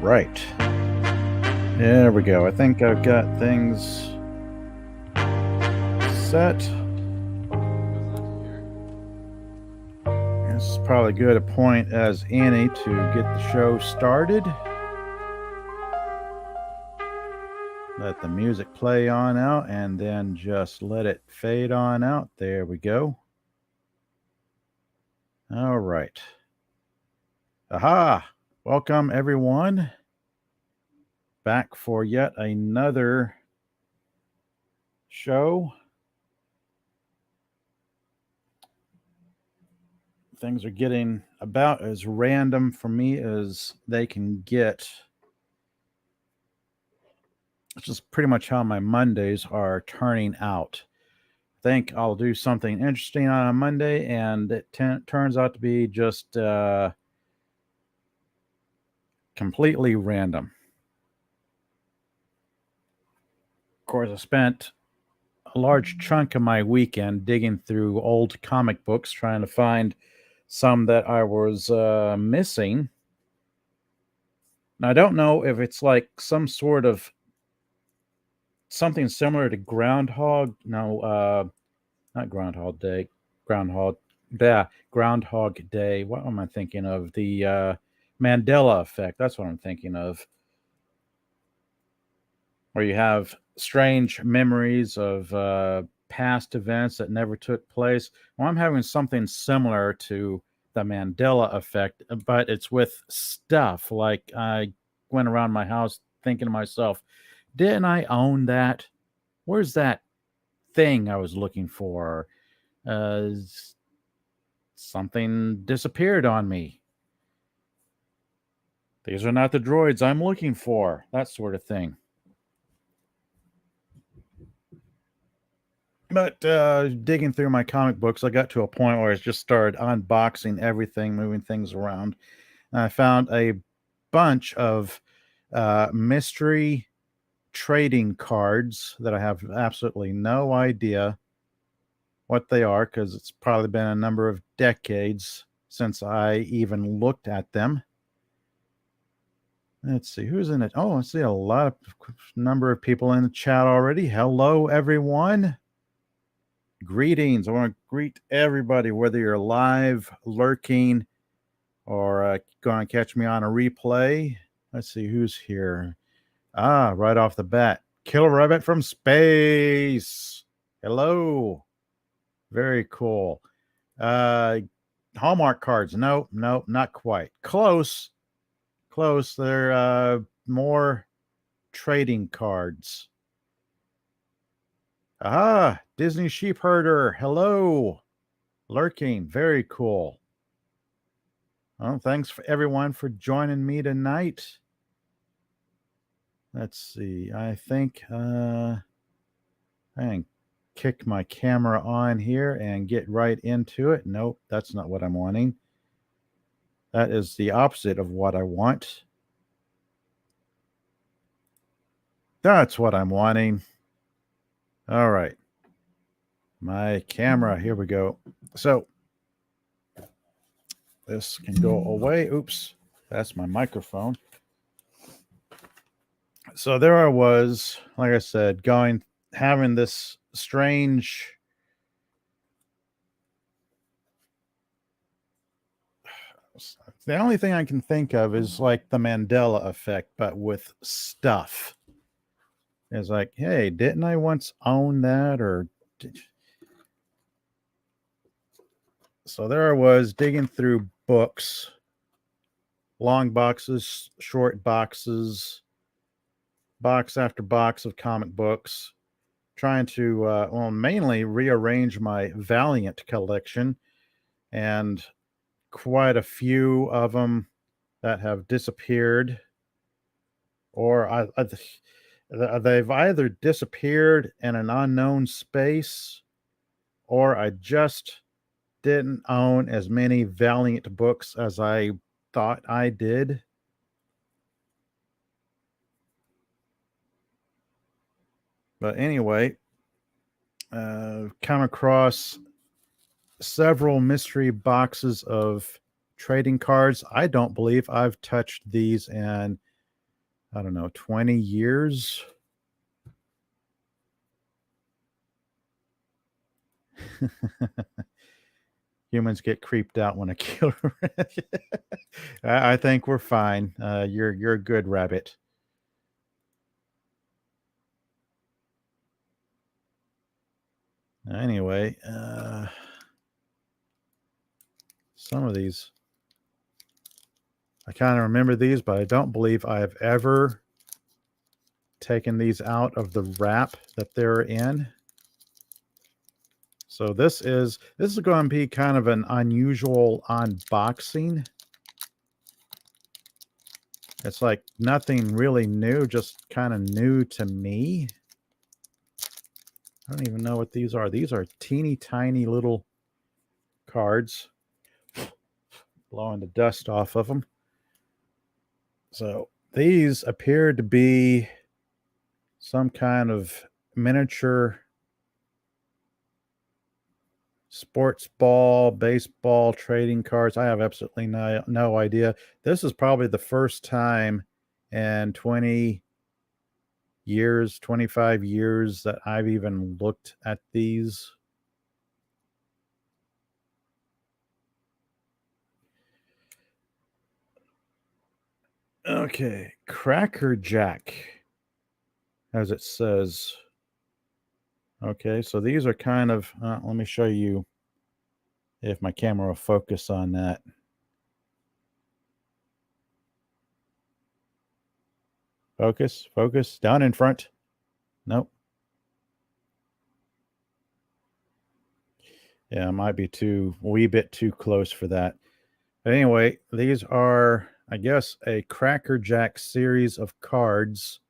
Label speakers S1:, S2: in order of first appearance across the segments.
S1: right. There we go. I think I've got things set. This is probably good a point as Annie to get the show started. Let the music play on out and then just let it fade on out. There we go. All right. Aha! Welcome, everyone, back for yet another show. Things are getting about as random for me as they can get. It's just pretty much how my Mondays are turning out. I think I'll do something interesting on a Monday, and it turns out to be just completely random. Of course, I spent a large chunk of my weekend digging through old comic books, trying to find some that I was missing. Now, I don't know if it's like some sort of something similar to Groundhog. No, not Groundhog Day. Groundhog Day. What am I thinking of? The Mandela effect. That's what I'm thinking of. Where you have strange memories of past events that never took place. Well, I'm having something similar to the Mandela effect, but it's with stuff. Like I went around my house thinking to myself, didn't I own that? Where's that thing I was looking for? Something disappeared on me. These are not the droids I'm looking for. That sort of thing. But digging through my comic books, I got to a point where I just started unboxing everything, moving things around. And I found a bunch of mystery trading cards that I have absolutely no idea what they are, because it's probably been a number of decades since I even looked at them. Let's see who's in it. Oh, I see a number of people in the chat already. Hello, everyone. Greetings. I want to greet everybody, whether you're live, lurking, or going to catch me on a replay. Let's see who's here. Right off the bat, Killer Rabbit from space. Hello. Very cool. Hallmark cards. No, not quite. Close. They're more trading cards. Disney Sheepherder. Hello. Lurking. Very cool. Well, thanks for everyone for joining me tonight. Let's see. I think I can kick my camera on here and get right into it. Nope, that's not what I'm wanting. That is the opposite of what I want. That's what I'm wanting. All right. My camera. Here we go. So this can go away. Oops. That's my microphone. So there I was, like I said, having this strange the only thing I can think of is like the Mandela effect, but with stuff. It's like, hey, didn't I once own that? So there I was digging through books, long boxes, short boxes, box after box of comic books, trying to, mainly rearrange my Valiant collection, and quite a few of them that have disappeared, or they've either disappeared in an unknown space, or I just didn't own as many Valiant books as I thought I did. But anyway, come across several mystery boxes of trading cards. I don't believe I've touched these in I don't know, 20 years. Humans get creeped out when a killer. I think we're fine. You're a good rabbit. Anyway, some of these, I kind of remember these, but I don't believe I have ever taken these out of the wrap that they're in. So this is going to be kind of an unusual unboxing. It's like nothing really new, just kind of new to me. I don't even know what these are. These are teeny tiny little cards. Blowing the dust off of them. So these appear to be some kind of miniature sports ball, baseball trading cards. I have absolutely no idea. This is probably the first time in 20 years, 25 years that I've even looked at these. Okay, Cracker Jack, as it says. Okay, so these are kind of, let me show you if my camera will focus on that. Focus, down in front. Nope. Yeah, it might be a wee bit too close for that. But anyway, these are, I guess, a Cracker Jack series of cards.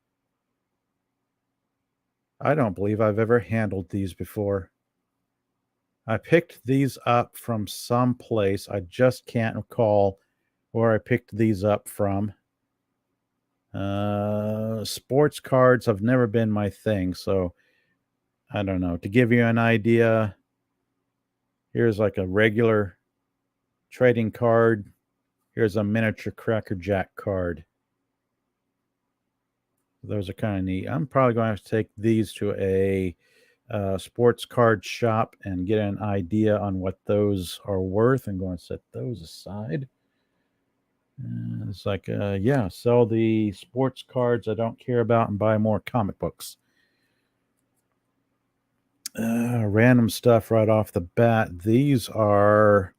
S1: I don't believe I've ever handled these before. I picked these up from some place. I just can't recall where I picked these up from. Sports cards have never been my thing, so I don't know. To give you an idea, here's like a regular trading card. Here's a miniature Cracker Jack card. Those are kind of neat. I'm probably going to have to take these to a sports card shop and get an idea on what those are worth. I'm going to set those aside. It's like, yeah, sell the sports cards I don't care about and buy more comic books. Random stuff right off the bat. These are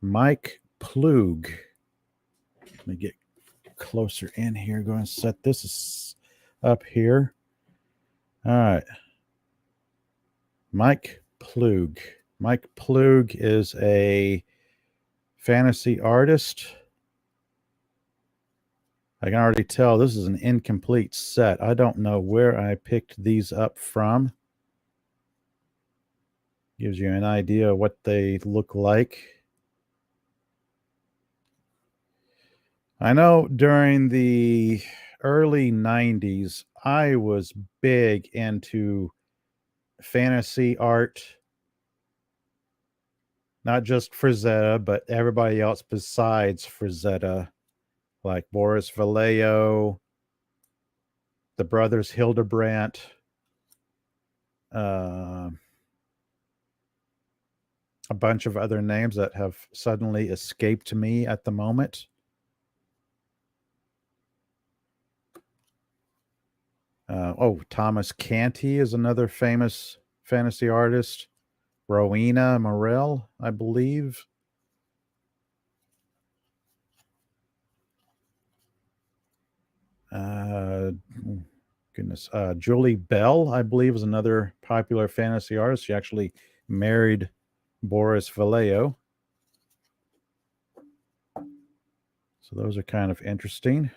S1: Mike Plug. Let me get closer in here. Go and set this up here. All right. Mike Plug. Mike Plug is a fantasy artist. I can already tell this is an incomplete set. I don't know where I picked these up from. Gives you an idea of what they look like. I know during the early 90s, I was big into fantasy art. Not just Frazetta, but everybody else besides Frazetta, like Boris Vallejo, the brothers Hildebrandt, a bunch of other names that have suddenly escaped me at the moment. Thomas Canty is another famous fantasy artist. Rowena Morel, I believe. Goodness. Julie Bell, I believe, is another popular fantasy artist. She actually married Boris Vallejo. So those are kind of interesting.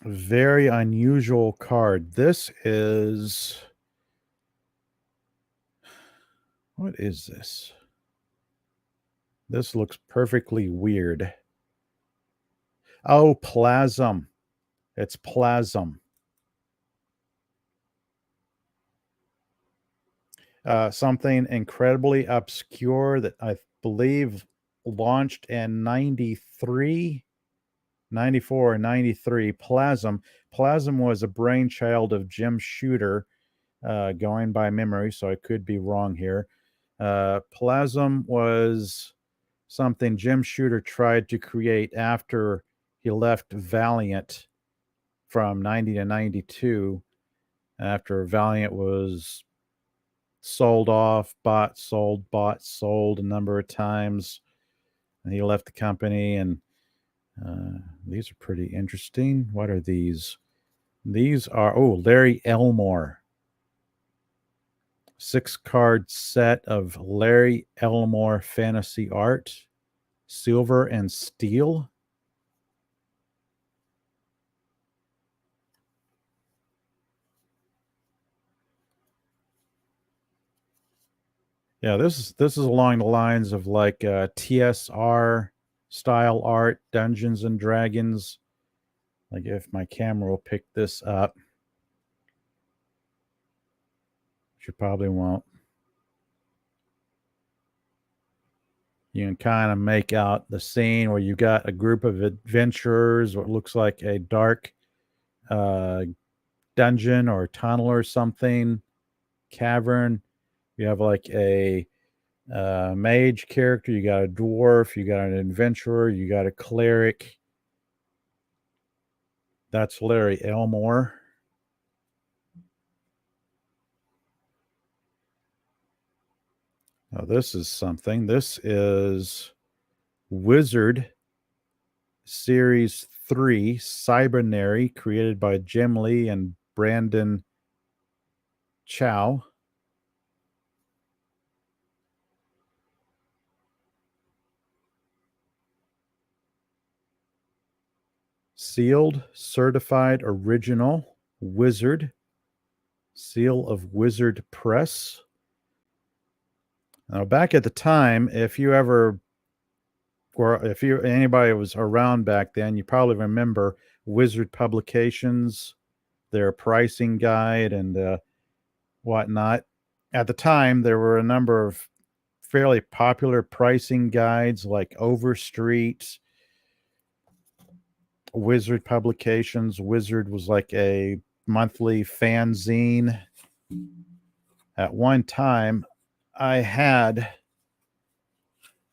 S1: Very unusual card. This is, what is this? This looks perfectly weird. Oh, Plasm. It's Plasm. Something incredibly obscure that I believe launched in 93, 94, and 93. Plasm. Plasm was a brainchild of Jim Shooter, going by memory, so I could be wrong here. Plasm was something Jim Shooter tried to create after he left Valiant from 90 to 92, after Valiant was sold off, bought, sold a number of times. And he left the company, and these are pretty interesting. What are these? These are, Larry Elmore. 6-card set of Larry Elmore fantasy art, silver and steel. Yeah, this is along the lines of like TSR style art, Dungeons and Dragons. Like if my camera will pick this up, which it probably won't. You can kind of make out the scene where you got a group of adventurers, what looks like a dark dungeon or tunnel or something, cavern. You have like a mage character, you got a dwarf, you got an adventurer, you got a cleric. That's Larry Elmore. Now, this is something. This is Wizard Series 3 Cybernary, created by Jim Lee and Brandon Chow. Sealed, certified, original, Wizard. Seal of Wizard Press. Now, back at the time, if anybody was around back then, you probably remember Wizard Publications, their pricing guide and whatnot. At the time, there were a number of fairly popular pricing guides like Overstreet, Wizard Publications. Wizard was like a monthly fanzine. At one time, I had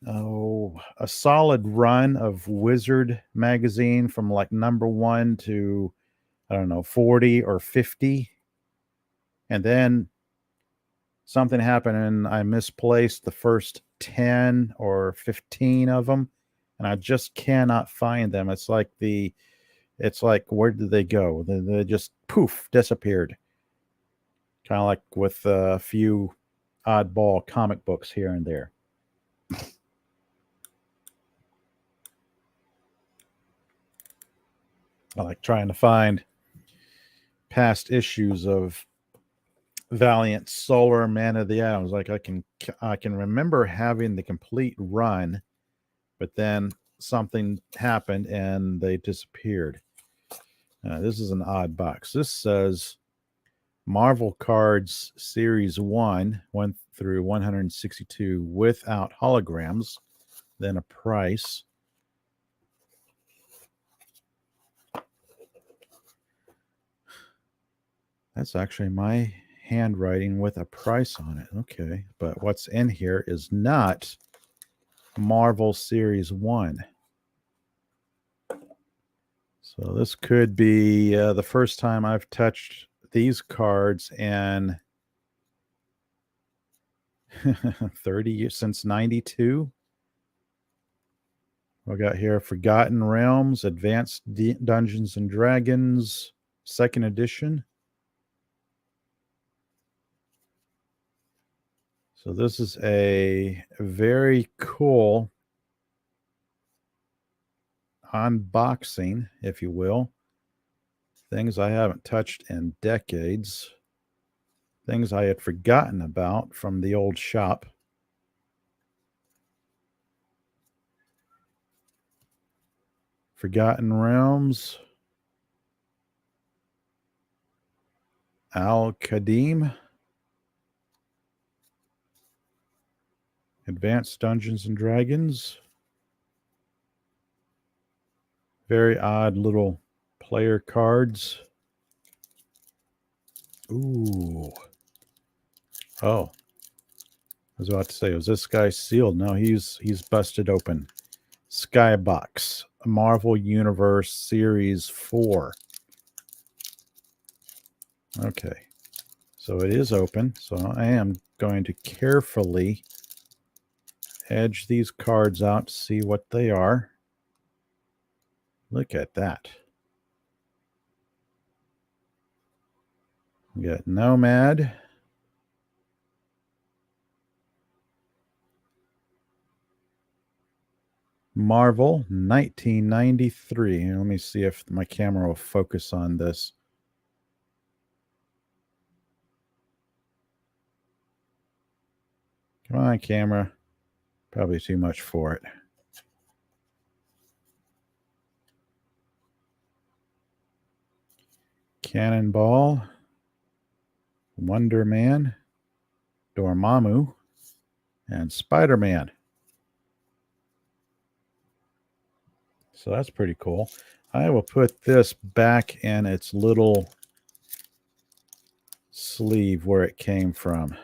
S1: a solid run of Wizard magazine from like number 1 to, I don't know, 40 or 50. And then something happened and I misplaced the first 10 or 15 of them. And I just cannot find them. It's like where did they go? They just poof, disappeared. Kind of like with a few oddball comic books here and there. I like trying to find past issues of Valiant, Solar, Man of the Atoms. Like I can remember having the complete run, but then something happened and they disappeared. This is an odd box. This says Marvel Cards Series 1 through 162 without holograms, then a price. That's actually my handwriting with a price on it. Okay, but what's in here is not Marvel Series 1. So this could be the first time I've touched these cards in 30 years, since 92. We got here Forgotten Realms, Advanced Dungeons and Dragons, 2nd edition. So this is a very cool unboxing, if you will. Things I haven't touched in decades. Things I had forgotten about from the old shop. Forgotten Realms. Al-Qadim. Advanced Dungeons and Dragons. Very odd little player cards. Ooh. Oh. I was about to say, was this guy sealed? No, he's busted open. Skybox, Marvel Universe Series 4. Okay. So it is open. So I am going to carefully edge these cards out to see what they are. Look at that. We got Nomad. Marvel 1993. Let me see if my camera will focus on this. Come on, camera. Probably too much for it. Cannonball. Wonder Man. Dormammu. And Spider-Man. So that's pretty cool. I will put this back in its little sleeve where it came from.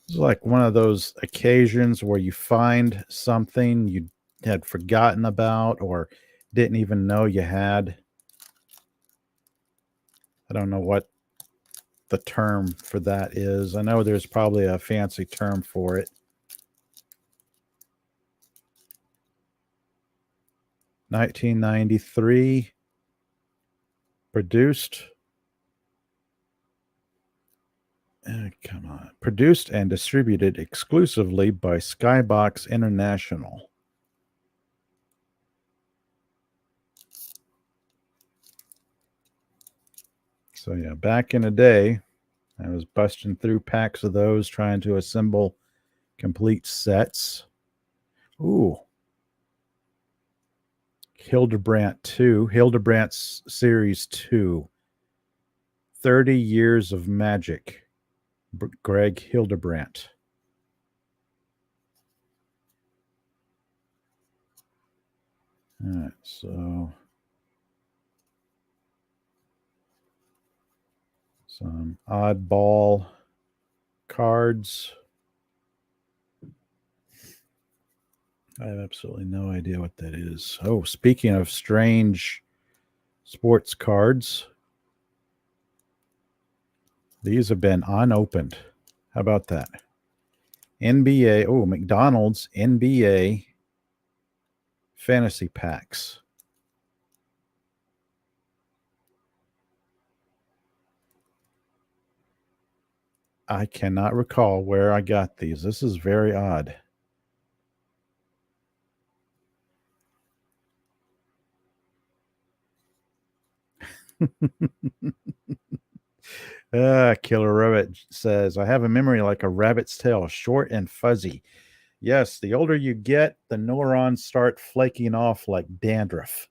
S1: It's like one of those occasions where you find something you had forgotten about or didn't even know you had. I don't know what the term for that is. I know there's probably a fancy term for it. 1993, produced. Come on. Produced and distributed exclusively by Skybox International. So yeah, back in the day, I was busting through packs of those trying to assemble complete sets. Ooh. Hildebrandt 2, Hildebrandt Series 2. 30 Years of Magic. Greg Hildebrandt. All right, so some oddball cards. I have absolutely no idea what that is. Oh, speaking of strange sports cards, these have been unopened. How about that? NBA, oh, McDonald's NBA fantasy packs. I cannot recall where I got these. This is very odd. Killer Rabbit says, I have a memory like a rabbit's tail, short and fuzzy. Yes, the older you get, the neurons start flaking off like dandruff.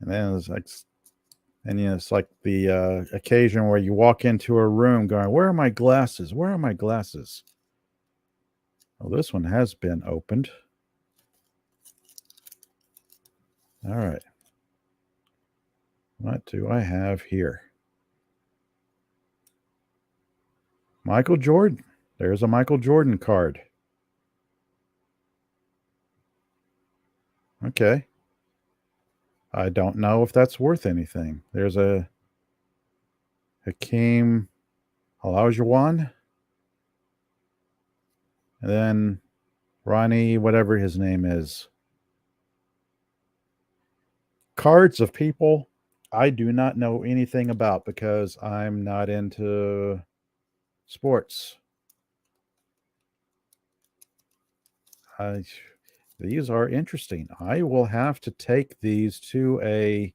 S1: And then it's like, and you know, it's like the occasion where you walk into a room going, where are my glasses? Where are my glasses? Well, this one has been opened. All right. What do I have here? Michael Jordan. There's a Michael Jordan card. Okay. I don't know if that's worth anything. There's a Hakeem Olajuwon. And then Ronnie, whatever his name is. Cards of people I do not know anything about because I'm not into sports. These are interesting. I will have to take these to a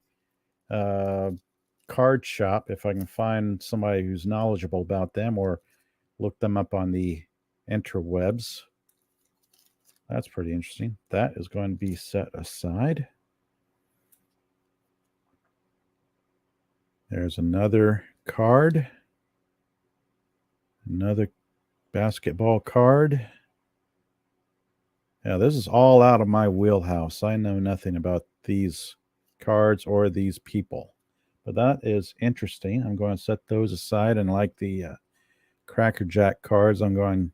S1: card shop if I can find somebody who's knowledgeable about them or look them up on the interwebs. That's pretty interesting. That is going to be set aside. There's another card. Another basketball card. Yeah, this is all out of my wheelhouse. I know nothing about these cards or these people. But that is interesting. I'm going to set those aside, and like the Cracker Jack cards, I'm going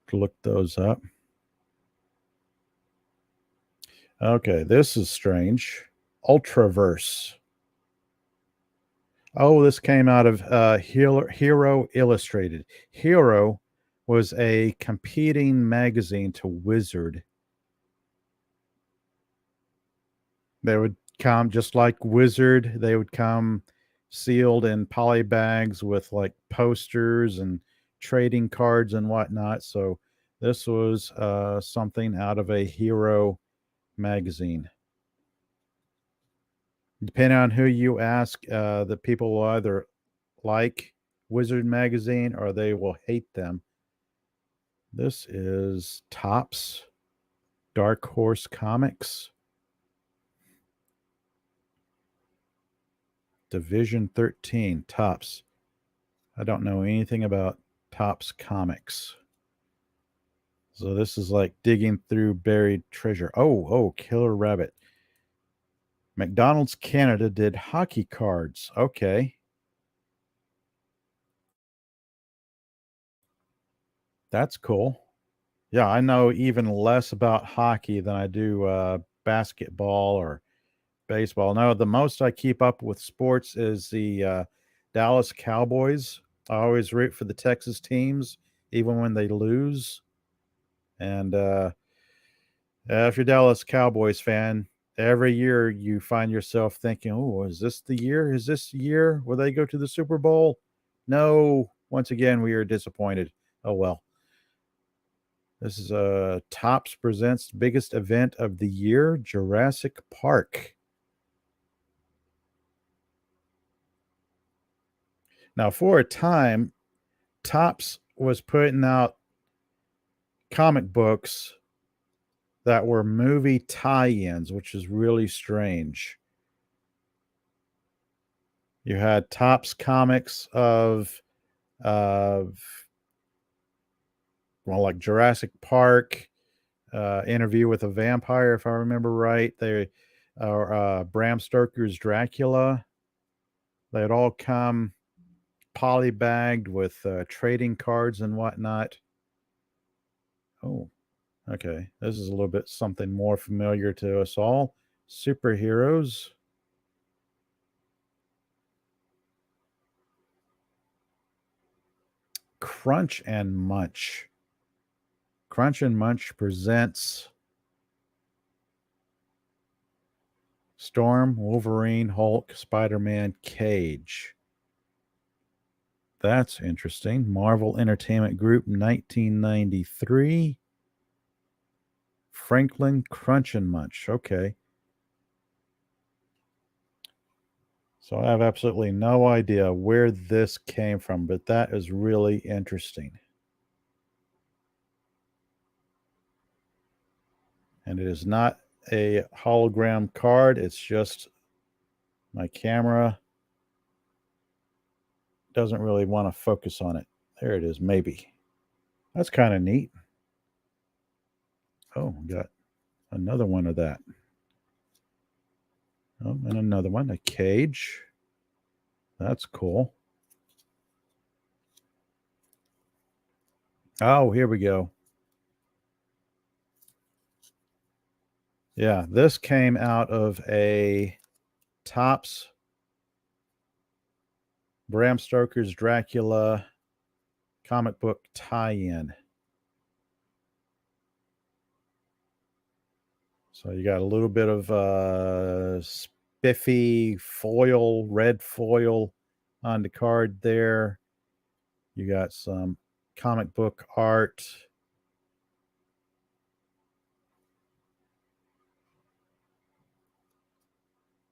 S1: to look those up. Okay, this is strange. Ultraverse. Oh, this came out of Hero Illustrated. Hero was a competing magazine to Wizard. They would come just like Wizard. They would come sealed in poly bags with like posters and trading cards and whatnot. So this was something out of a Hero magazine. Depending on who you ask, the people will either like Wizard magazine or they will hate them. This is Topps Dark Horse Comics. Division 13, Topps. I don't know anything about Topps Comics. So this is like digging through buried treasure. Oh, Killer Rabbit. McDonald's Canada did hockey cards. Okay. That's cool. Yeah, I know even less about hockey than I do basketball or baseball. No, the most I keep up with sports is the Dallas Cowboys. I always root for the Texas teams, even when they lose. And if you're a Dallas Cowboys fan, every year you find yourself thinking, "Oh, is this the year? Is this the year? Will they go to the Super Bowl?" No. Once again, we are disappointed. Oh well. This is Topps presents biggest event of the year, Jurassic Park. Now, for a time, Topps was putting out comic books that were movie tie-ins, which is really strange. You had Topps comics of well, like Jurassic Park, Interview with a Vampire, if I remember right. They are Bram Stoker's Dracula. They had all come polybagged with trading cards and whatnot. Oh, okay. This is a little bit something more familiar to us all. Superheroes. Crunch and Munch. Crunch and Munch presents Storm, Wolverine, Hulk, Spider-Man, Cage. That's interesting. Marvel Entertainment Group, 1993. Franklin Crunch and Munch. Okay. So I have absolutely no idea where this came from, but that is really interesting. And it is not a hologram card. It's just my camera doesn't really want to focus on it. There it is, maybe. That's kind of neat. Oh, got another one of that. Oh, and another one, a cage. That's cool. Oh, here we go. Yeah, this came out of a Topps Bram Stoker's Dracula comic book tie-in. So you got a little bit of spiffy foil, red foil on the card there. You got some comic book art.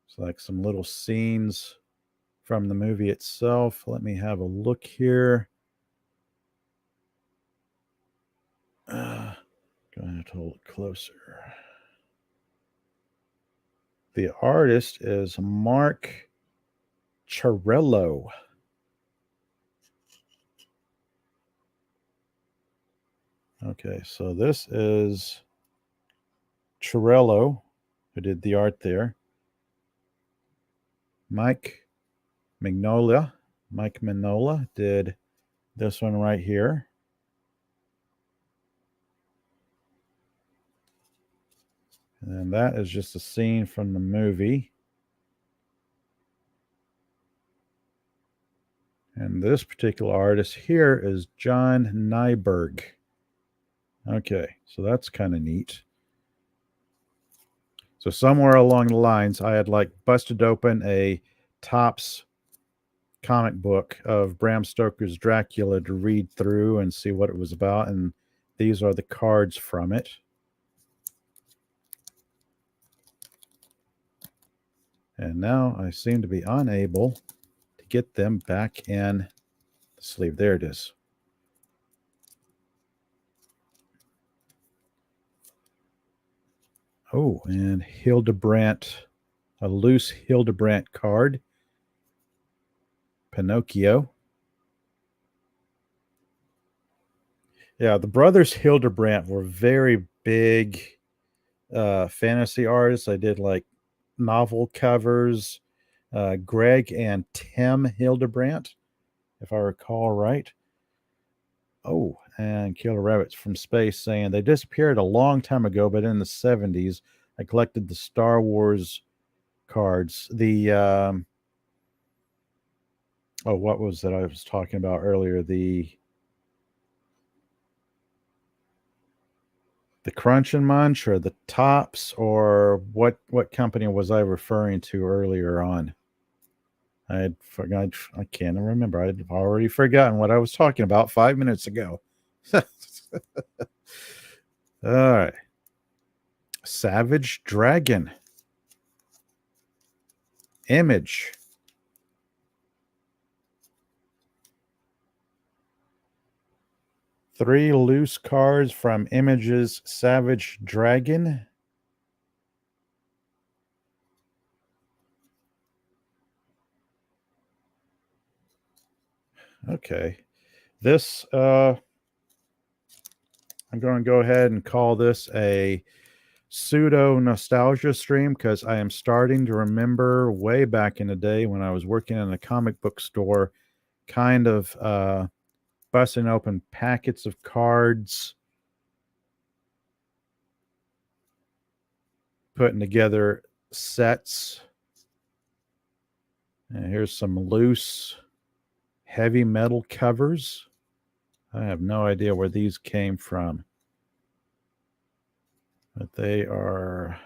S1: It's like some little scenes from the movie itself. Let me have a look here. Gonna have to hold it closer. The artist is Mark Chirello. Okay, so this is Chirello, who did the art there. Mike Mignola did this one right here. And that is just a scene from the movie. And this particular artist here is John Nyberg. Okay, so that's kind of neat. So somewhere along the lines, I had like busted open a Topps comic book of Bram Stoker's Dracula to read through and see what it was about. And these are the cards from it. And now I seem to be unable to get them back in the sleeve. There it is. Oh, and Hildebrandt, a loose Hildebrandt card. Pinocchio. Yeah, the brothers Hildebrandt were very big fantasy artists. I did like novel covers. Greg and Tim Hildebrandt, if I recall right. Oh, and Killer Rabbits from Space saying they disappeared a long time ago, but in the 70s, I collected the Star Wars cards. The what was that I was talking about earlier? The Crunch and Munch, or the Tops, or what company was I referring to earlier on? I can't remember. I'd already forgotten what I was talking about 5 minutes ago. All right. Savage Dragon. Image. Three loose cards from Image's Savage Dragon. Okay. This, I'm going to go ahead and call this a pseudo nostalgia stream because I am starting to remember way back in the day when I was working in a comic book store, kind of busting open packets of cards, putting together sets. And here's some loose heavy metal covers. I have no idea where these came from, but they are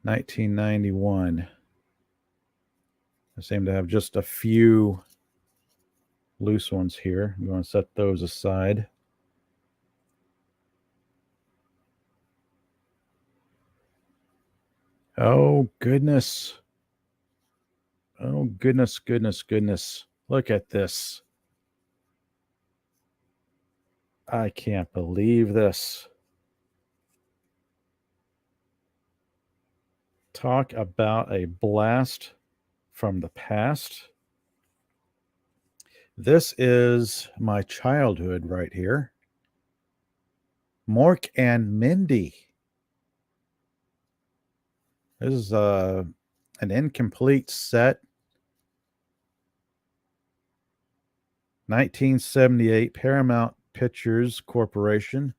S1: 1991. I seem to have just a few loose ones here. I'm going to set those aside. Oh, goodness. Oh, goodness, goodness, goodness. Look at this. I can't believe this. Talk about a blast from the past. This is my childhood right here. Mork and Mindy. This is an incomplete set. 1978 Paramount Pictures Corporation.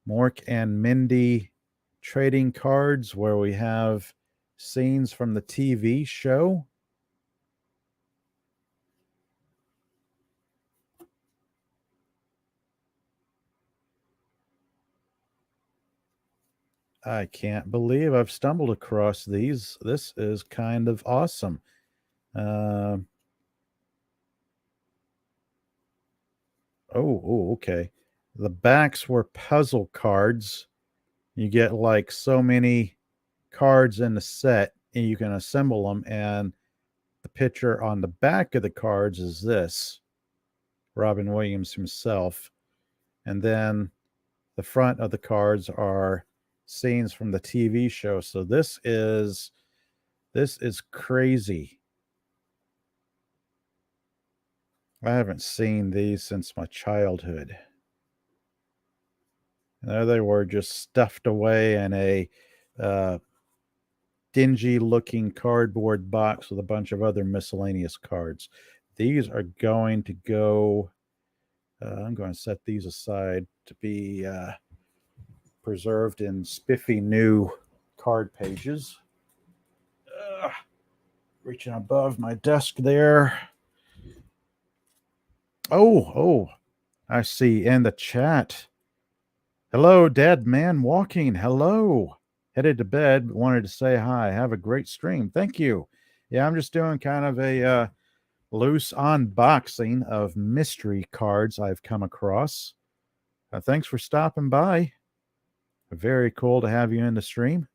S1: Mork and Mindy trading cards, where we have scenes from the TV show. I can't believe I've stumbled across these. This is kind of awesome. Okay. The backs were puzzle cards. You get like so many cards in the set, and you can assemble them. And the picture on the back of the cards is this, Robin Williams himself. And then the front of the cards are scenes from the TV show. So this is This is crazy. I haven't seen these since my childhood. And there they were, just stuffed away in a dingy looking cardboard box with a bunch of other miscellaneous cards. These are going to go, I'm going to set these aside to be preserved in spiffy new card pages. Reaching above my desk there. Oh, I see in the chat. Hello, dead man walking. Hello. Headed to bed, but wanted to say hi. Have a great stream. Thank you. Yeah, I'm just doing kind of a loose unboxing of mystery cards I've come across. Thanks for stopping by. Very cool to have you in the stream.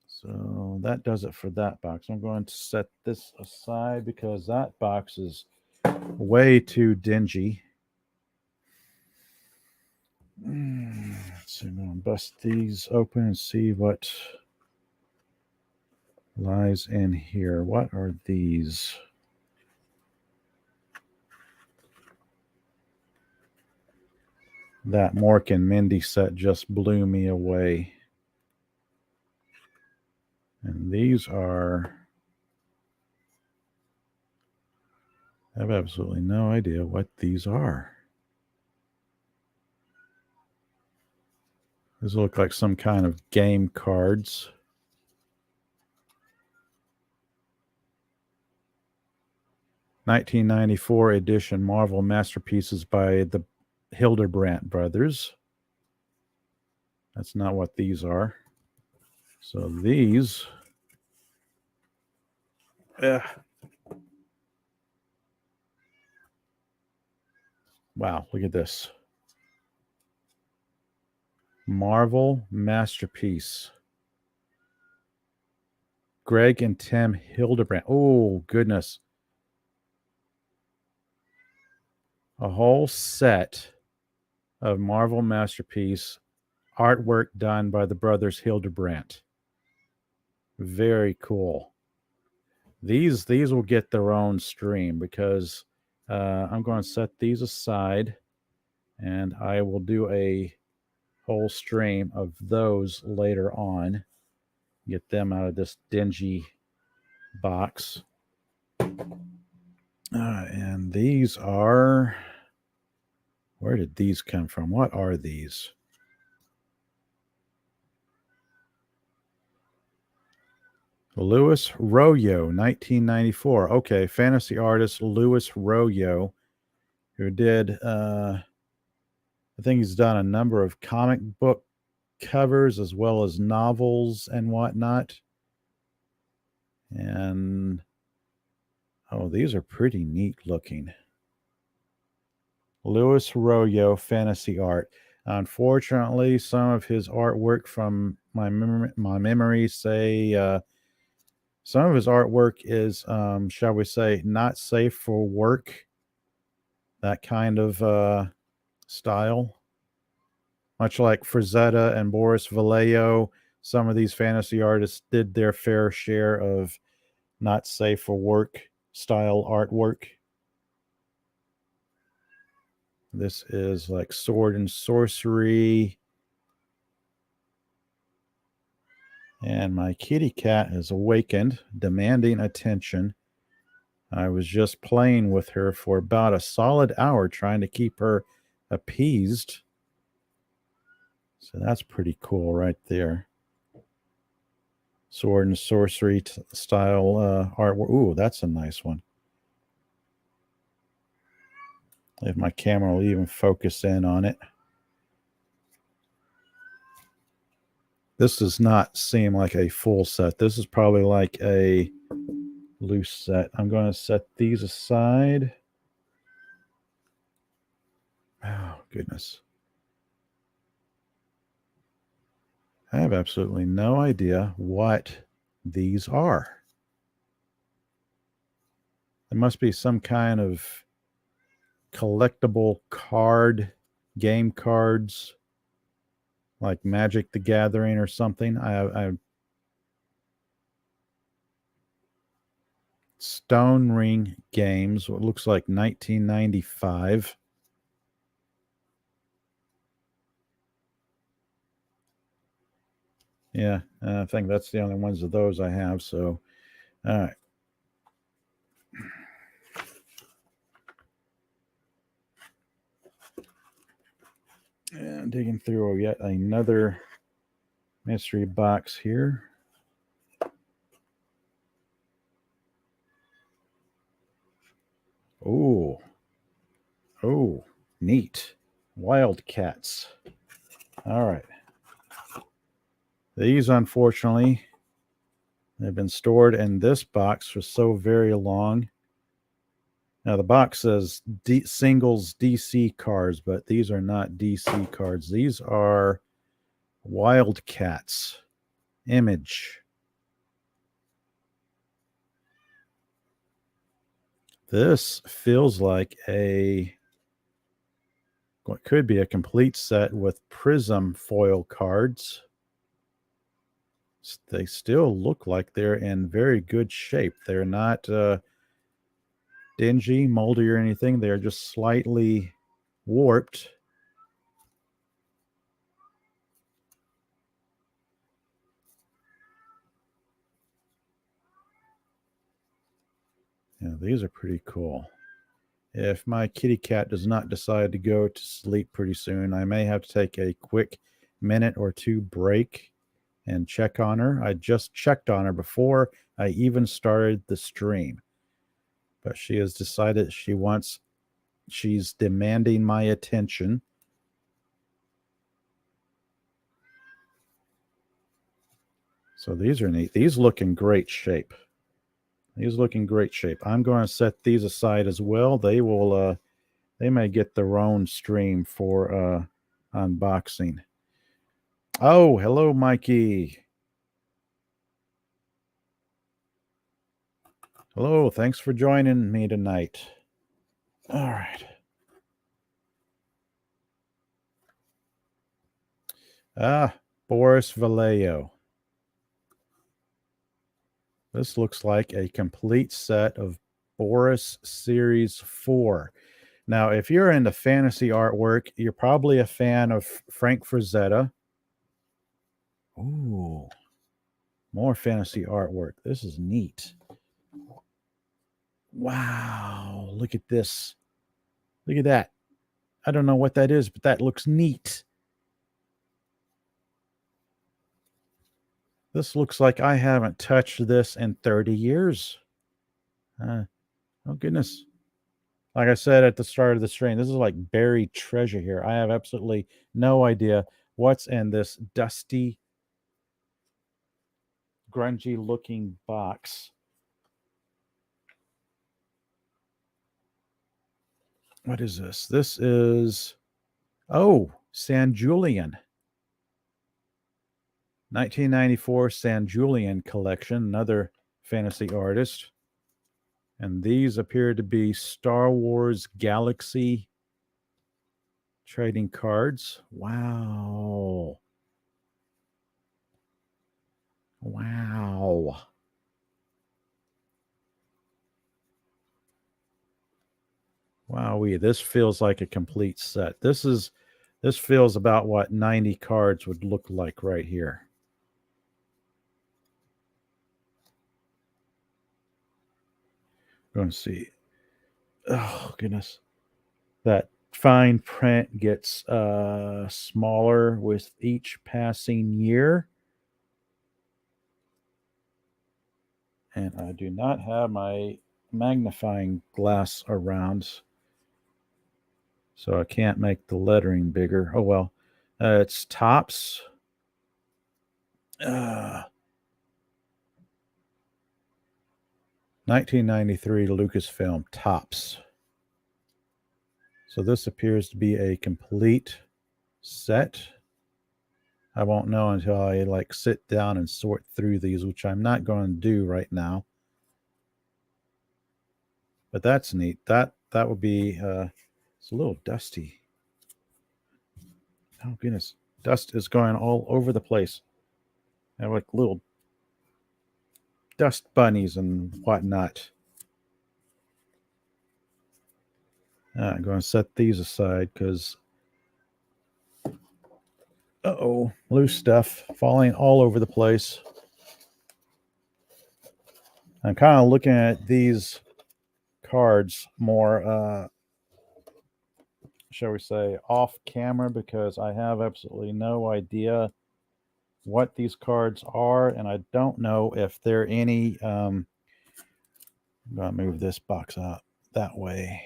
S1: So that does it for that box. I'm going to set this aside because that box is way too dingy. So I'm going to bust these open and see what lies in here. What are these? That Mork and Mindy set just blew me away. And these are... I have absolutely no idea what these are. These look like some kind of game cards. (1994) edition Marvel Masterpieces by the Hildebrandt brothers. That's not what these are. So these... Wow, look at this. Marvel Masterpiece. Greg and Tim Hildebrandt. Oh, goodness. A whole set of Marvel Masterpiece artwork done by the brothers Hildebrandt. Very cool. These will get their own stream because I'm going to set these aside and I will do a whole stream of those later on. Get them out of this dingy box. And these are... Where did these come from? What are these? Louis Royo, 1994. Okay, fantasy artist Louis Royo, who did, I think he's done a number of comic book covers as well as novels and whatnot. And, oh, these are pretty neat looking. Louis Royo, fantasy art. Unfortunately, some of his artwork from my memory say some of his artwork is, shall we say, not safe for work. That kind of style. Much like Frazetta and Boris Vallejo, some of these fantasy artists did their fair share of not safe for work style artwork. This is like sword and sorcery. And my kitty cat has awakened, demanding attention. I was just playing with her for about a solid hour, trying to keep her appeased. So that's pretty cool right there. Sword and sorcery style artwork. Ooh, that's a nice one. If my camera will even focus in on it. This does not seem like a full set. This is probably like a loose set. I'm going to set these aside. Oh, goodness. I have absolutely no idea what these are. There must be some kind of collectible card, game cards, like Magic the Gathering or something. Stone Ring Games, what looks like 1995. Yeah, I think that's the only ones of those I have. So, all right. And digging through yet another mystery box here. Oh, neat. Wildcats. All right. These, unfortunately, have been stored in this box for so very long. Now, the box says singles DC cards, but these are not DC cards. These are Wildcats. Image. This feels like what could be a complete set with Prism foil cards. They still look like they're in very good shape. They're not dingy, moldy, or anything. They're just slightly warped. Yeah, these are pretty cool. If my kitty cat does not decide to go to sleep pretty soon, I may have to take a quick minute or two break and check on her. I just checked on her before I even started the stream. But she has decided she's demanding my attention. So these are neat. These look in great shape. I'm going to set these aside as well. They may get their own stream for unboxing. Oh, hello, Mikey. Hello, thanks for joining me tonight. All right. Boris Vallejo. This looks like a complete set of Boris Series 4. Now, if you're into fantasy artwork, you're probably a fan of Frank Frazetta. Ooh, more fantasy artwork. This is neat. Wow, look at this. Look at that. I don't know what that is, but that looks neat. This looks like I haven't touched this in 30 years. Oh, goodness. Like I said at the start of the stream, this is like buried treasure here. I have absolutely no idea what's in this dusty, grungy looking box. What is this? This is, San Julian. 1994 San Julian collection, another fantasy artist. And these appear to be Star Wars Galaxy trading cards. Wow. Wow. Wowee, this feels like a complete set. This feels about what 90 cards would look like right here. Going to see. Oh, goodness. That fine print gets smaller with each passing year. And I do not have my magnifying glass around, so I can't make the lettering bigger. Oh, well. It's Topps. 1993 Lucasfilm Topps. So this appears to be a complete set. I won't know until I sit down and sort through these, which I'm not going to do right now. But that's neat. That would be it's a little dusty. Oh goodness. Dust is going all over the place. I have little dust bunnies and whatnot. I'm going to set these aside because, loose stuff falling all over the place. I'm kind of looking at these cards more, shall we say, off camera because I have absolutely no idea what these cards are, and I don't know if they're any. I'm going to move this box out that way.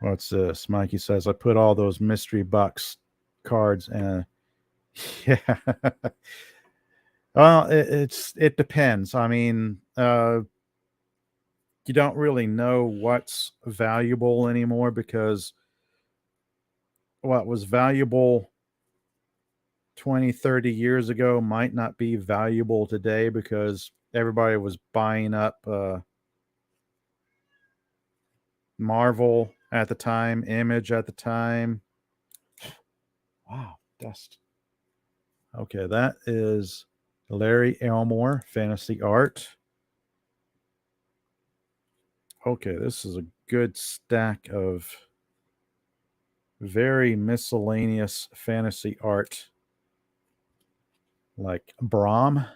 S1: What's this? Mikey says, I put all those mystery box cards in. Yeah. Well, it depends. I mean, you don't really know what's valuable anymore because what was valuable 20, 30 years ago might not be valuable today because everybody was buying up Marvel at the time, Image at the time. Wow, dust. Okay, that is Larry Elmore, Fantasy Art. Okay, this is a good stack of very miscellaneous fantasy art like Brahm.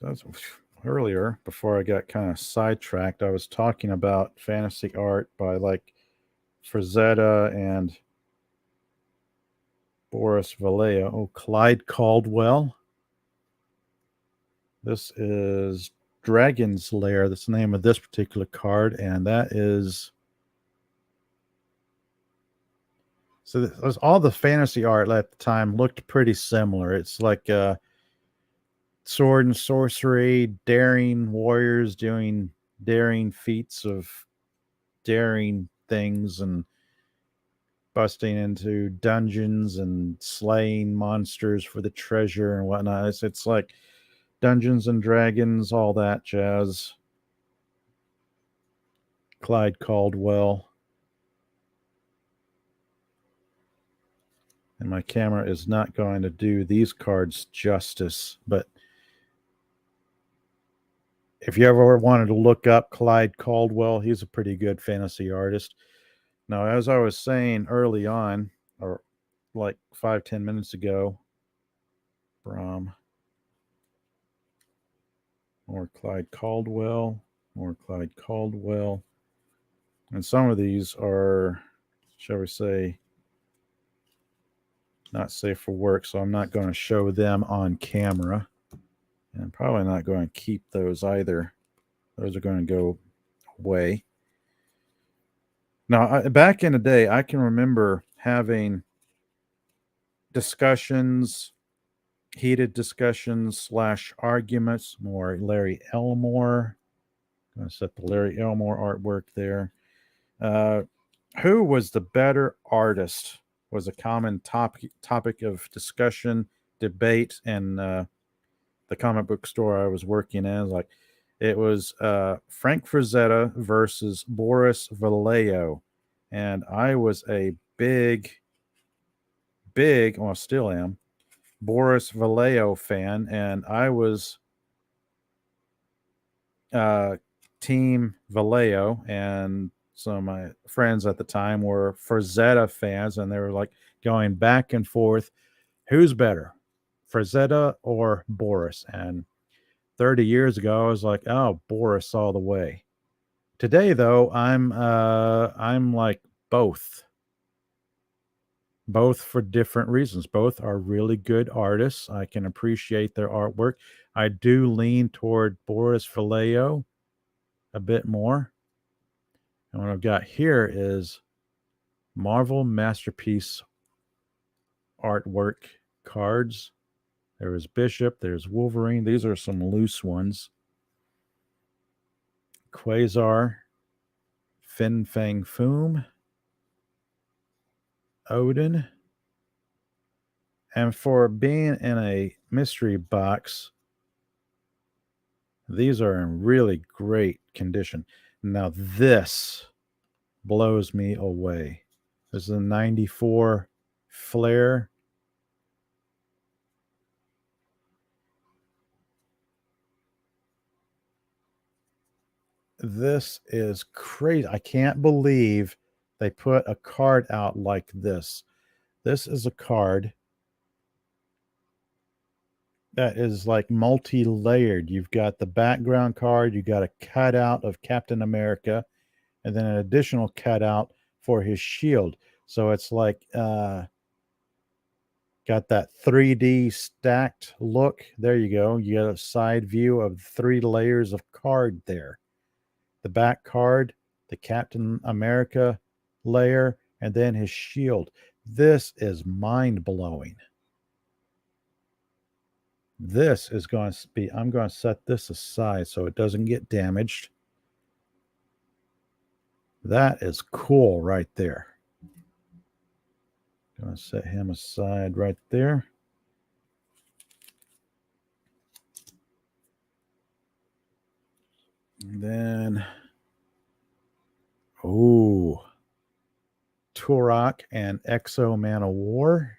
S1: So that's earlier, before I got kind of sidetracked, I was talking about fantasy art by like Frazetta and Boris Vallejo. Oh, Clyde Caldwell. This is Dragon's Lair. That's the name of this particular card, and that is. So all the fantasy art at the time looked pretty similar. It's like sword and sorcery, daring warriors doing daring feats of daring things and busting into dungeons and slaying monsters for the treasure and whatnot. It's like Dungeons and Dragons, all that jazz. Clyde Caldwell. And my camera is not going to do these cards justice, but if you ever wanted to look up Clyde Caldwell, he's a pretty good fantasy artist. Now, as I was saying early on, or like 5-10 minutes ago, Brahm, more Clyde Caldwell, more Clyde Caldwell. And some of these are, shall we say, not safe for work, so I'm not going to show them on camera. And I'm probably not going to keep those either. Those are going to go away. Now, back in the day, I can remember having discussions, heated discussions / arguments. More Larry Elmore. I'm going to set the Larry Elmore artwork there. Who was the better artist was a common topic of discussion, debate, and the comic book store I was working in. Like, it was Frank Frazetta versus Boris Vallejo, and I was a big, well, still am, Boris Vallejo fan, and I was Team Vallejo, and some of my friends at the time were Frazetta fans, and they were like going back and forth, who's better, Frazetta or Boris? And 30 years ago, I was like, oh, Boris all the way. Today, though, I'm like both for different reasons. Both are really good artists. I can appreciate their artwork. I do lean toward Boris Vallejo a bit more. And what I've got here is Marvel Masterpiece artwork cards. There's Bishop, there's Wolverine. These are some loose ones. Quasar, Fin Fang Foom, Odin. And for being in a mystery box, these are in really great condition. Now, this blows me away. This is a 94 Flare. This is crazy. I can't believe they put a card out like this. This is a card that is like multi-layered. You've got the background card, you got a cutout of Captain America, and then an additional cutout for his shield. So it's like got that 3D stacked look. There you go. You got a side view of 3 layers of card there. The back card, the Captain America layer, and then his shield. This is mind-blowing. This is going to be, I'm going to set this aside so it doesn't get damaged. That is cool right there. Going to set him aside right there. And then, oh, Turok and Exo Man of War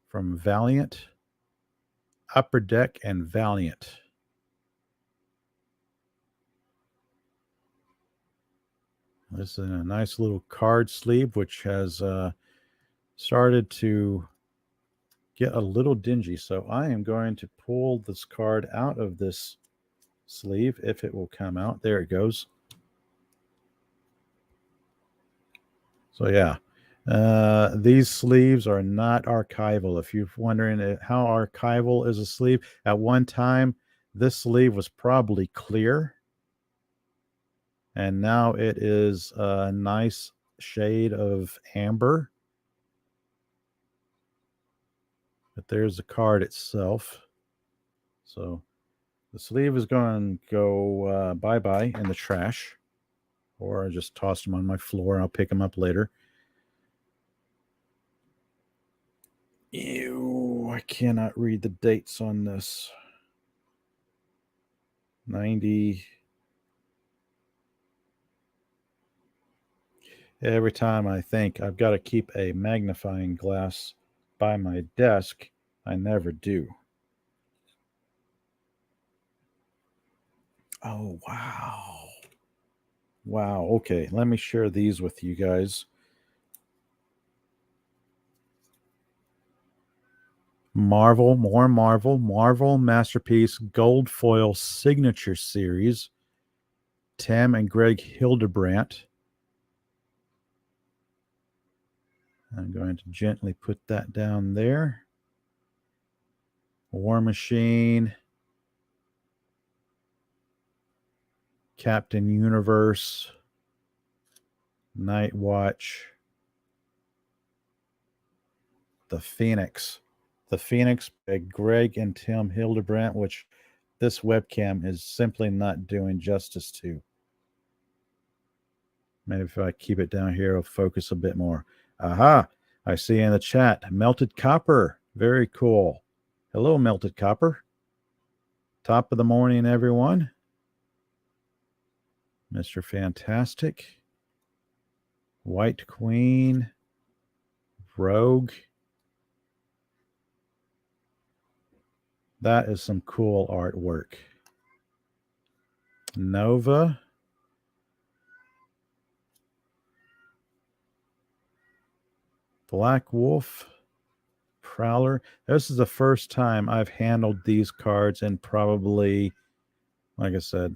S1: from Valiant. Upper Deck and Valiant. This is a nice little card sleeve, which has started to get a little dingy. So I am going to pull this card out of this sleeve, if it will come out. There it goes. So yeah, these sleeves are not archival. If you're wondering how archival is a sleeve, at one time this sleeve was probably clear, and now it is a nice shade of amber. But there's the card itself. So the sleeve is going to go bye-bye in the trash, or I just toss them on my floor and I'll pick them up later. Ew, I cannot read the dates on this. 90. Every time I think I've got to keep a magnifying glass by my desk, I never do. Oh, wow. Wow. Okay, let me share these with you guys. Marvel Masterpiece Gold Foil Signature Series. Tim and Greg Hildebrandt. I'm going to gently put that down there. War Machine. Captain Universe. Night Watch. The Phoenix by Greg and Tim Hildebrandt, which this webcam is simply not doing justice to. Maybe if I keep it down here, it'll focus a bit more. Aha! I see in the chat, Melted Copper. Very cool. Hello, Melted Copper. Top of the morning, everyone. Mr. Fantastic. White Queen. Rogue. That is some cool artwork. Nova. Black Wolf. Prowler. This is the first time I've handled these cards in probably, like I said,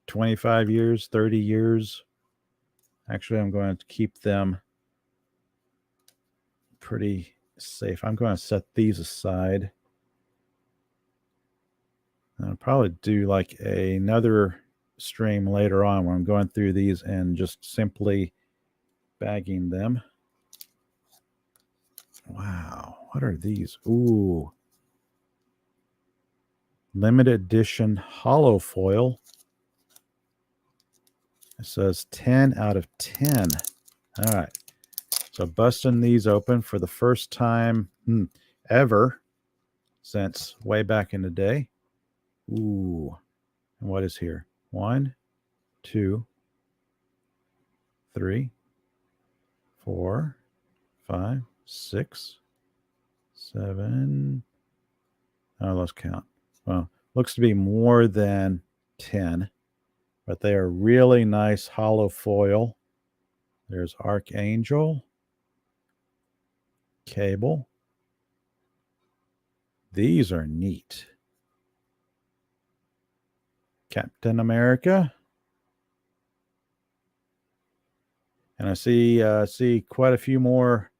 S1: 25 years, 30 years. Actually, I'm going to keep them pretty safe. I'm going to set these aside. I'll probably do like another stream later on where I'm going through these and just simply bagging them. Wow, what are these? Ooh. Limited edition hollow foil. It says 10 out of 10. All right. So busting these open for the first time ever since way back in the day. Ooh. And what is here? 1, 2, 3, 4, 5, 6, 7. Oh, let's count. Well, looks to be more than 10, but they are really nice hollow foil. There's Archangel, Cable. These are neat. Captain America. And I see quite a few more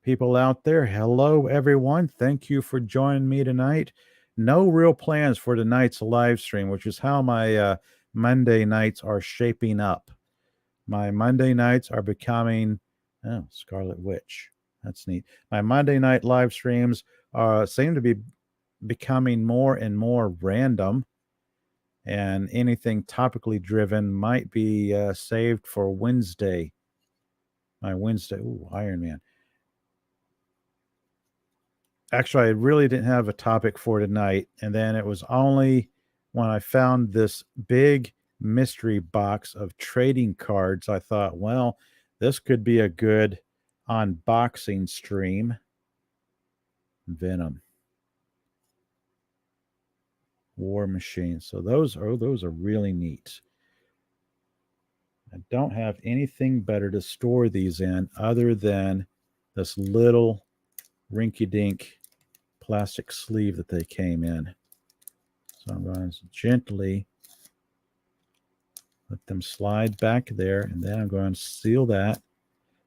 S1: people out there. Hello, everyone. Thank you for joining me tonight. No real plans for tonight's live stream, which is how my Monday nights are shaping up. My Monday nights are becoming, Scarlet Witch. That's neat. My Monday night live streams seem to be becoming more and more random, and anything topically driven might be saved for Wednesday. My Wednesday, Iron Man. Actually, I really didn't have a topic for tonight, and then it was only when I found this big mystery box of trading cards, I thought, well, this could be a good unboxing stream. Venom. War Machine. So those are really neat. I don't have anything better to store these in other than this little rinky-dink plastic sleeve that they came in. So I'm going to gently let them slide back there, and then I'm going to seal that.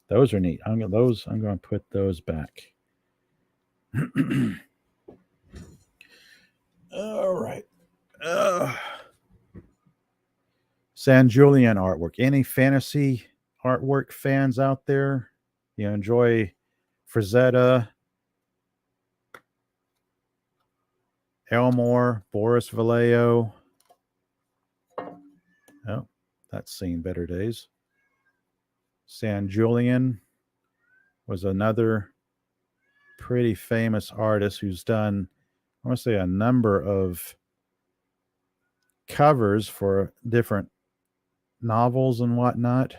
S1: Those are neat. I'm going to put those back. All right. San Julian artwork. Any fantasy artwork fans out there? You enjoy Frazetta, Elmore, Boris Vallejo. Oh, that's seen better days. San Julian was another pretty famous artist who's done, I want to say, a number of covers for different novels and whatnot.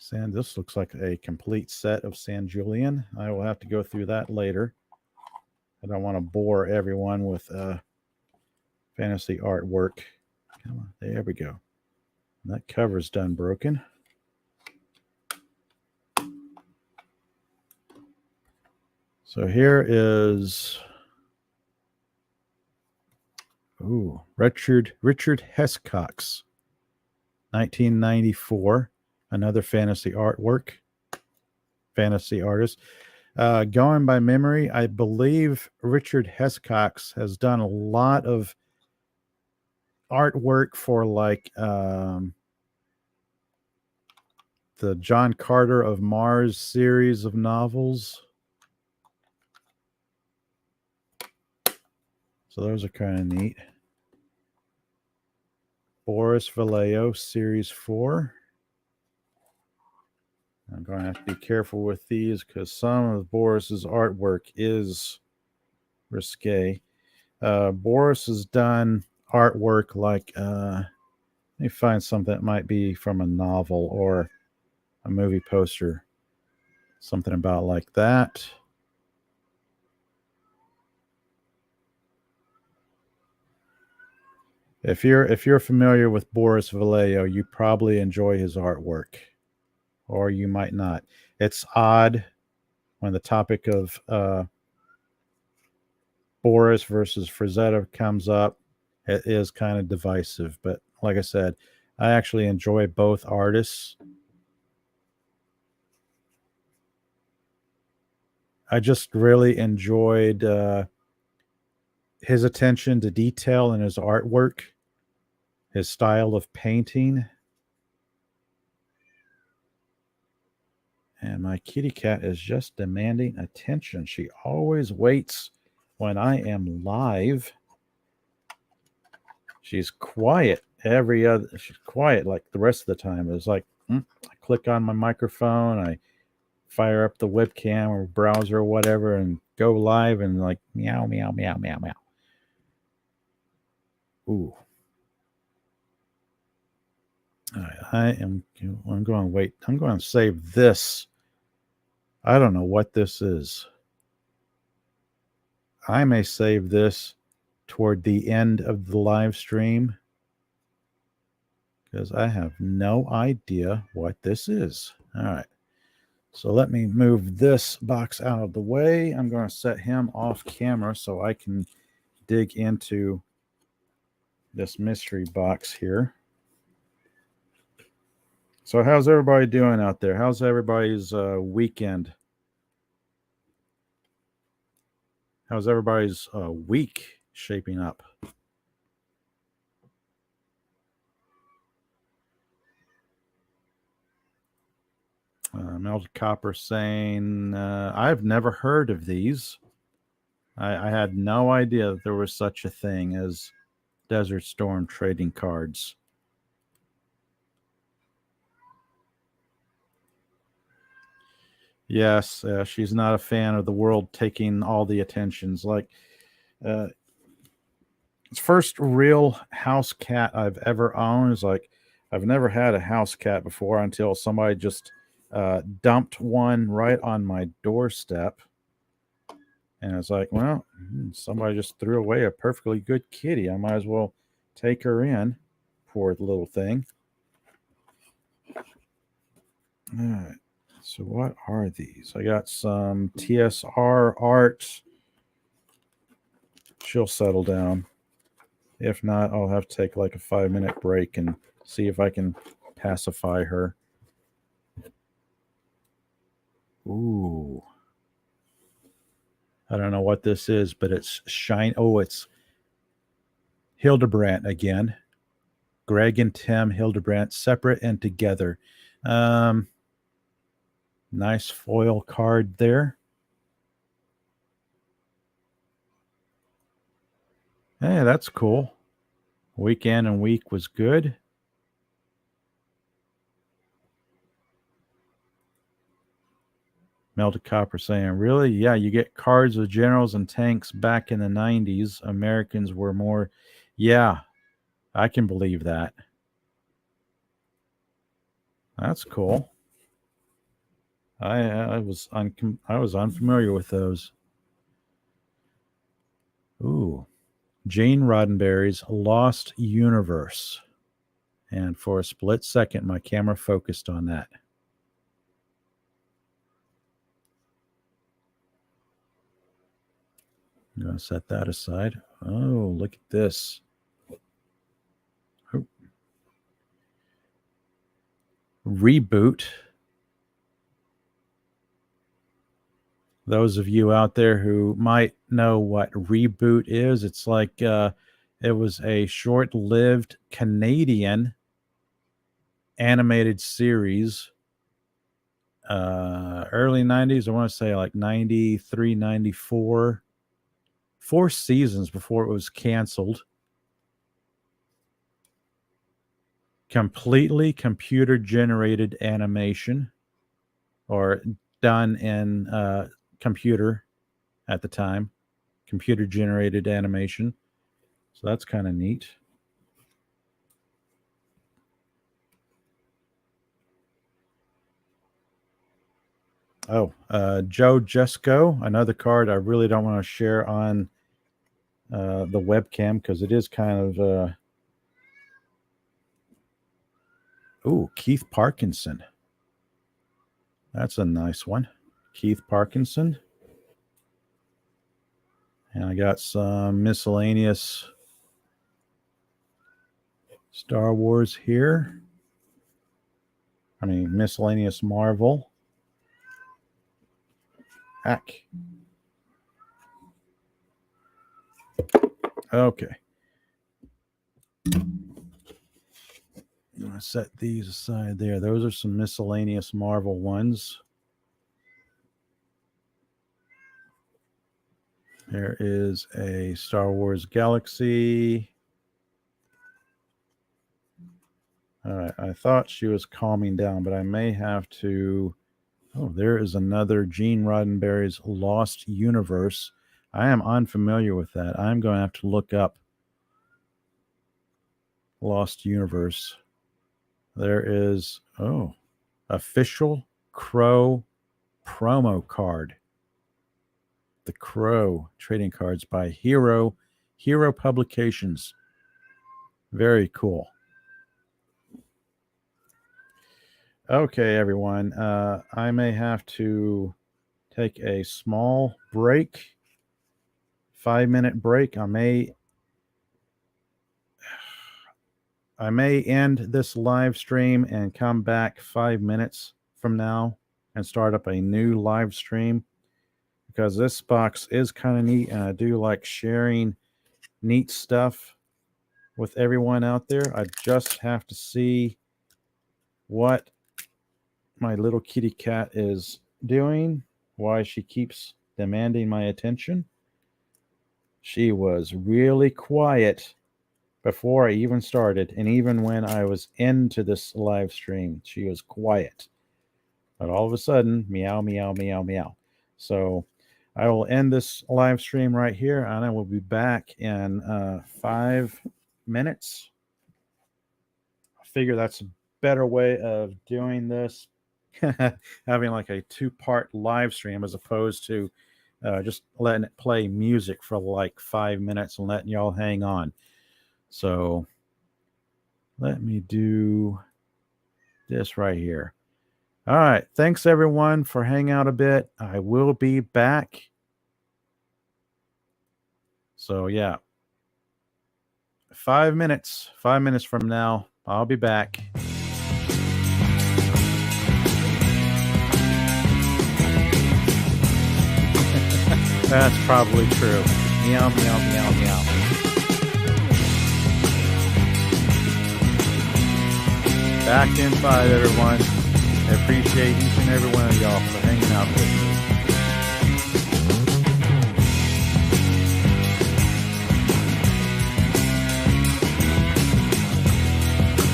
S1: This looks like a complete set of San Julian. I will have to go through that later. I don't want to bore everyone with fantasy artwork. Come on, there we go. That cover's done broken. So here is Richard Hescox, 1994. Another fantasy artwork. Fantasy artist. Going by memory, I believe Richard Hescox has done a lot of artwork for like the John Carter of Mars series of novels. So those are kind of neat. Boris Vallejo, Series 4. I'm going to have to be careful with these because some of Boris's artwork is risque. Boris has done artwork like, let me find something that might be from a novel or a movie poster. Something about like that. If you're familiar with Boris Vallejo, you probably enjoy his artwork, or you might not. It's odd when the topic of Boris versus Frazetta comes up. It is kind of divisive, but like I said, I actually enjoy both artists. I just really enjoyed his attention to detail in his artwork, his style of painting. And my kitty cat is just demanding attention. She always waits when I am live. She's quiet she's quiet like the rest of the time. It's like, I click on my microphone, I fire up the webcam or browser or whatever and go live and like meow, meow, meow, meow, meow. Ooh. All right, I'm going to wait. I'm going to save this. I don't know what this is. I may save this toward the end of the live stream because I have no idea what this is. All right. So let me move this box out of the way. I'm going to set him off camera so I can dig into this mystery box here. So how's everybody doing out there? How's everybody's weekend? How's everybody's week shaping up? Melted Copper saying, I've never heard of these. I had no idea that there was such a thing as Desert Storm trading cards. Yes, she's not a fan of the world taking all the attentions. Like, it's first real house cat I've ever owned. Is like, I've never had a house cat before until somebody just dumped one right on my doorstep. And it's like, well, somebody just threw away a perfectly good kitty. I might as well take her in. Poor little thing. All right. So what are these? I got some TSR art. She'll settle down. If not, I'll have to take like a 5-minute break and see if I can pacify her. Ooh. I don't know what this is, but it's shine. Oh, it's Hildebrandt again. Greg and Tim Hildebrandt, separate and together. Nice foil card there. Hey, that's cool. Weekend and week was good. Melted Copper saying, really? Yeah, you get cards with generals and tanks back in the 90s. Americans were more. Yeah, I can believe that. That's cool. I was unfamiliar with those. Ooh, Gene Roddenberry's Lost Universe. And for a split second, my camera focused on that. I'm going to set that aside. Oh, look at this. Oh. Reboot. Those of you out there who might know what Reboot is, it's like it was a short-lived Canadian animated series. Early 90s, I want to say like 93, 94. 4 seasons before it was canceled. Completely computer-generated animation, or done in computer at the time. Computer-generated animation. So that's kind of neat. Oh, Joe Jesco, another card I really don't want to share on the webcam because it is kind of... Ooh, Keith Parkinson. That's a nice one. Keith Parkinson. And I got some miscellaneous Star Wars here. I mean, miscellaneous Marvel. Heck. Okay. I'm going to set these aside there. Those are some miscellaneous Marvel ones. There is a Star Wars Galaxy. All right. I thought she was calming down, but I may have to... Oh, there is another Gene Roddenberry's Lost Universe. I am unfamiliar with that. I'm going to have to look up Lost Universe. There is, official Crow promo card. The Crow trading cards by Hero Publications. Very cool. Okay, everyone. I may have to take a small break. 5-minute break. I may end this live stream and come back 5 minutes from now and start up a new live stream, because this box is kind of neat and I do like sharing neat stuff with everyone out there. I just have to see what my little kitty cat is doing, why she keeps demanding my attention. She was really quiet before I even started, and even when I was into this live stream, she was quiet. But all of a sudden, meow, meow, meow, meow. So I will end this live stream right here, and I will be back in 5 minutes. I figure that's a better way of doing this, having like a 2-part live stream as opposed to just letting it play music for like 5 minutes and letting y'all hang on. So let me do this right here. All right. Thanks, everyone, for hanging out a bit. I will be back. So, yeah. 5 minutes. 5 minutes from now, I'll be back. That's probably true. Meow, meow, meow, meow. Back in 5, everyone. I appreciate each and every one of y'all for hanging out with me.